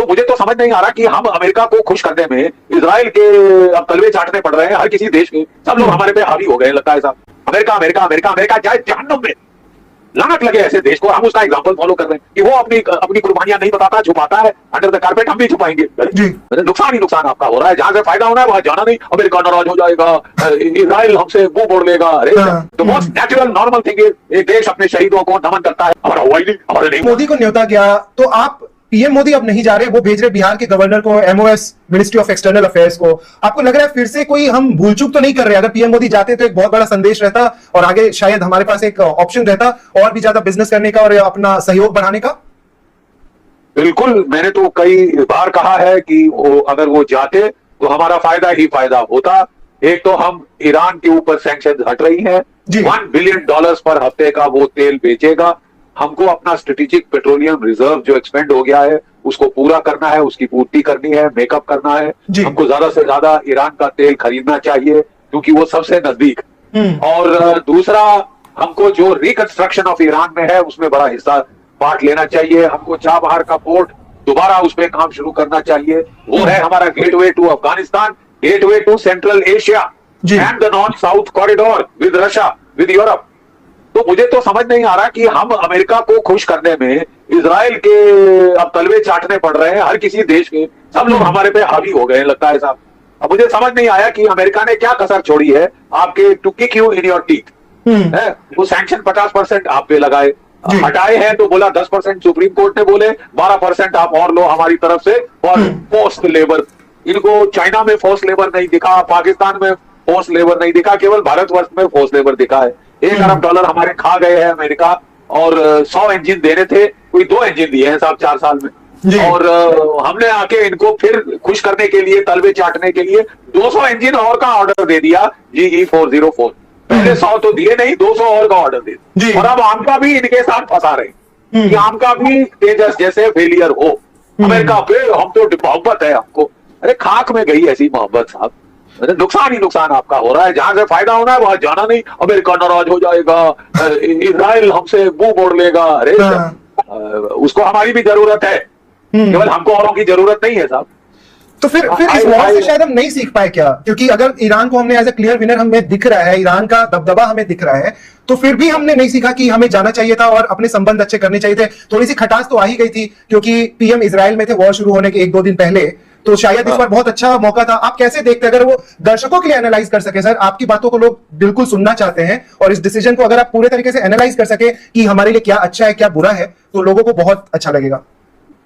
मुझे तो समझ नहीं आ रहा कि हम अमेरिका को खुश करने में इजराइल के अब तलवे चाटने पड़ रहे हैं। हर किसी देश के सब लोग हमारे पे हावी हो गए लगता है साहब। अमेरिका अमेरिका अमेरिका अमेरिका जाए जहन्नुम में, लानत लगे ऐसे देश को। हम उसका एग्जांपल फॉलो कर रहे हैं कि वो अपनी कुर्बानियां नहीं बताता, छुपाता है अंडर द कारपेट, हम भी छुपाएंगे। नुकसान ही नुकसान आपका हो रहा है। जहां से फायदा होना है वहां जाना नहीं। अमेरिका नाराज हो जाएगा, इजराइल हमसे मुंह मोड़ लेगा। अरे तो most natural normal thing is एक देश अपने शहीदों को नमन करता है। हमारा हुआ ही नहीं, हमारे नहीं। मोदी को न्योता गया तो आप पीएम मोदी अब नहीं जा रहे, वो भेज रहे बिहार के गवर्नर को, MOS ministry of external affairs को। आपको लग रहा है फिर से कोई हम भूल चूक तो नहीं कर रहे? अगर पीएम मोदी जाते तो एक बहुत बड़ा संदेश रहता और आगे शायद हमारे पास एक ऑप्शन रहता और भी ज्यादा बिजनेस करने का और अपना सहयोग बढ़ाने का। बिल्कुल, मैंने तो कई बार कहा है कि अगर वो जाते तो हमारा फायदा ही फायदा होता। एक तो हम ईरान के ऊपर सैंक्शन हट रही है, $1 बिलियन पर हफ्ते का वो तेल बेचेगा। हमको अपना स्ट्रेटेजिक पेट्रोलियम रिजर्व जो एक्सपेंड हो गया है उसको पूरा करना है, उसकी पूर्ति करनी है, मेकअप करना है। हमको ज्यादा से ज्यादा ईरान का तेल खरीदना चाहिए क्योंकि वो सबसे नजदीक। और दूसरा, हमको जो रिकंस्ट्रक्शन ऑफ ईरान में है उसमें बड़ा हिस्सा पार्ट लेना चाहिए। हमको चाबहार का पोर्ट दोबारा उस पर काम शुरू करना चाहिए। वो है हमारा gateway to Afghanistan, gateway to Central Asia and the north south corridor with Russia, with Europe. तो मुझे तो समझ नहीं आ रहा कि हम अमेरिका को खुश करने में इजराइल के अब तलवे चाटने पड़ रहे हैं। हर किसी देश के सब लोग हमारे पे हावी हो गए लगता है साहब। अब मुझे समझ नहीं आया कि अमेरिका ने क्या कसर छोड़ी है आपके to kick you in your teeth. वो सैंक्शन 50% आप पे लगाए, हटाए हैं तो बोला 10% सुप्रीम कोर्ट ने बोले 12% आप और लो हमारी तरफ से। और फोर्स्ड लेबर, इनको चाइना में फोर्स लेबर नहीं दिखा, पाकिस्तान में फोर्स लेबर नहीं दिखा, केवल भारतवर्ष में फोर्स लेबर दिखा है। $1 अरब हमारे खा गए हैं अमेरिका। और 100 इंजन देने थे, कोई 2 इंजन दिए हैं साहब 4 साल में। और हमने आके इनको फिर खुश करने के लिए, तलवे चाटने के लिए 200 इंजन और का ऑर्डर दे दिया GE 404। पहले 100 तो दिए नहीं, 200 और का ऑर्डर दे दिया। और अब आमका भी इनके साथ फंसा रहे कि आमका भी तेजस जैसे फेलियर हो। अमेरिका पे हम तो मोहब्बत है हमको। अरे खाक में गई ऐसी मोहब्बत साहब। नुकसान ही नुकसान आपका हो रहा है। जहां से फायदा होना है वहां जाना नहीं। अमेरिका नाराज हो जाएगा, इजराइल हमसे मुंह मोड़ लेगा। अरे उसको हमारी भी जरूरत है, केवल हमको औरों की जरूरत नहीं है साहब। तो फिर इस वॉर से शायद हम नहीं सीख पाए क्या? क्योंकि अगर ईरान को हमने एज ए क्लियर विनर हमें दिख रहा है, ईरान का दबदबा हमें दिख रहा है, तो फिर भी हमने नहीं सीखा कि हमें जाना चाहिए था और अपने संबंध अच्छे करने चाहिए थे। थोड़ी सी खटास तो आ ही गई थी क्योंकि पीएम इजराइल में थे वॉर शुरू होने के 1-2 दिन पहले, तो शायद इस बार बहुत अच्छा मौका था। आप कैसे देखते हैं, अगर वो दर्शकों के लिए एनालाइज कर सके? सर, आपकी बातों को लोग बिल्कुल सुनना चाहते हैं और इस डिसीजन को अगर आप पूरे तरीके से एनालाइज कर सके कि हमारे लिए क्या अच्छा है क्या बुरा है, तो लोगों को बहुत अच्छा लगेगा।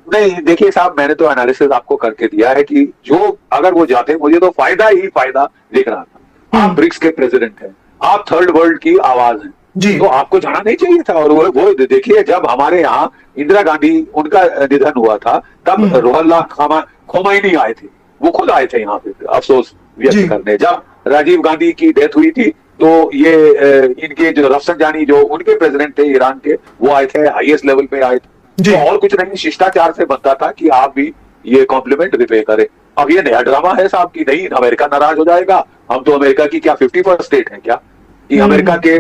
नहीं देखिए साहब, मैंने तो एनालिसिस आपको करके दिया है कि जो अगर वो जाते, मुझे तो फायदा ही फायदा दिख रहा था। आप ब्रिक्स के प्रेसिडेंट हैं, आप थर्ड वर्ल्ड की आवाज हैं, तो आपको जाना नहीं चाहिए था। और वो देखिए, जब हमारे यहाँ इंदिरा गांधी उनका निधन हुआ था तब रुहुल्लाह खोमैनी आए थे, वो खुद आए थे यहाँ पे अफसोस व्यक्त करने। जब राजीव गांधी की डेथ हुई थी तो ये इनके जो रफसंजानी जो उनके प्रेसिडेंट थे ईरान के, वो आए थे, हाईएस्ट लेवल पे आए थे। तो और कुछ नहीं, शिष्टाचार से बनता था कि आप भी ये कॉम्प्लीमेंट रिपे करें। अब ये नया ड्रामा है साहब कि नहीं अमेरिका नाराज हो जाएगा। हम तो अमेरिका की क्या 51st स्टेट है क्या कि अमेरिका के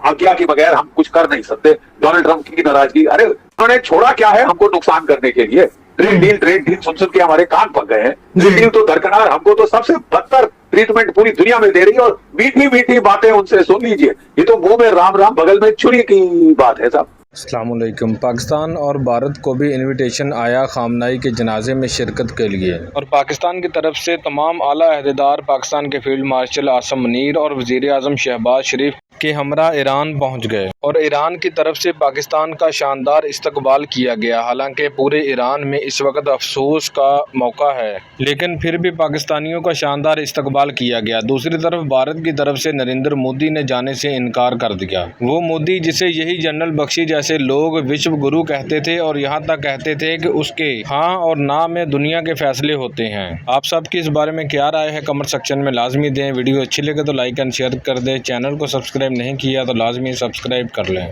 आज्ञा के बगैर हम कुछ कर नहीं सकते? डोनाल्ड ट्रंप की नाराजगी, अरे उन्होंने छोड़ा क्या है हमको नुकसान करने के लिए? ट्रेड डील सुन सुन के हमारे कान पक गए हैं। ट्रेड डील तो दरकिनार, हमको तो सबसे बदतर ट्रीटमेंट पूरी दुनिया में दे रही है। और मीठी मीठी बातें उनसे सुन लीजिए, ये तो मुंह में राम राम बगल में छुरी की बात है साहब। अस्सलाम वालेकुम। पाकिस्तान और भारत को भी इनविटेशन आया खामनाई के जनाजे में शिरकत के लिए, और पाकिस्तान की तरफ से तमाम आला अहदेदार पाकिस्तान के फील्ड मार्शल आसम मुनीर और वज़ीर आज़म शहबाज शरीफ के हमरा ईरान पहुंच गए और ईरान की तरफ से पाकिस्तान का शानदार इस्तकबाल किया गया। हालांकि पूरे ईरान में इस वक्त अफसोस का मौका है, लेकिन फिर भी पाकिस्तानियों का शानदार इस्तकबाल किया गया। दूसरी तरफ भारत की तरफ से नरेंद्र मोदी ने जाने से इनकार कर दिया। वो मोदी जिसे यही जनरल बख्शी जैसे लोग विश्व गुरु कहते थे और यहाँ तक कहते थे कि उसके हाँ और ना में दुनिया के फैसले होते हैं। आप सबकी इस बारे में क्या राय है कमेंट सेक्शन में लाजमी दें। वीडियो अच्छी लगे तो लाइक एंड शेयर कर दें। चैनल को सब्सक्राइब नहीं किया तो लाजमी सब्सक्राइब कर लें।